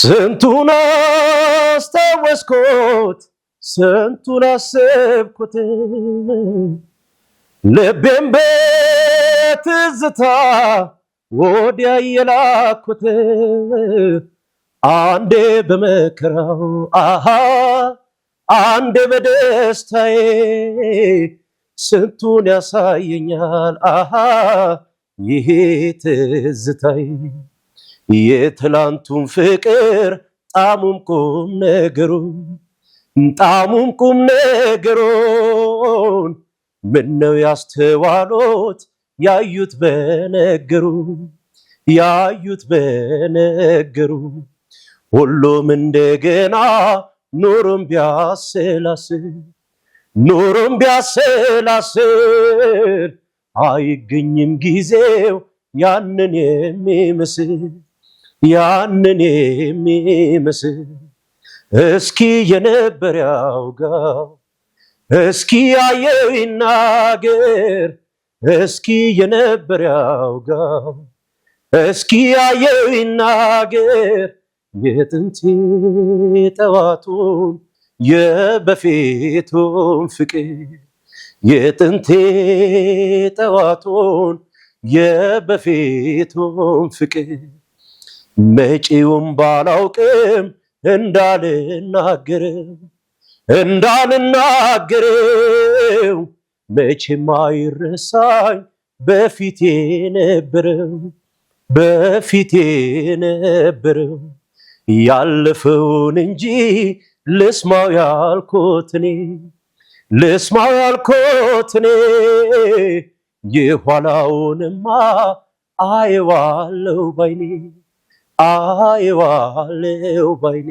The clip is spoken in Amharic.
ስንቱን አስታወስኩት ስንቱን አሰብኩት ልቤም በትዝታ ወዲያ የላኩት አንዴ በመከራው አንዴ በደስታዬ ስንቱን ያሳየኛል ይሄ ትዝታዬ የትላንቱን ፍቅር ጣሙም ቁም ነገሩን ምነው ያስተዋሉት ያዩት በነገሩ ሁሉም እንደገና ኑሮም ቢያሰላስል አይገኝም ጊዜው ያንን የሚመስል እስኪ የነበር ያውጋው እስኪ ያየው ይናገር እስኪ የነበር ያውጋው እስኪ ያየው ይናገር የጥንት ጠዋቱን የበፊቱን ፍቅር የጥንት ጠዋቱን የበፊቱን ፍቅር መጪውን ባላውቅም እንዳልናገረው መቼም አይረሳኝ በፊቴ ነበረው ያለፈውን እንጂ ልስማው ያልኩት እኔ የኋላውንማ አየዋለው ባይኔ አየዋለው ባይኔ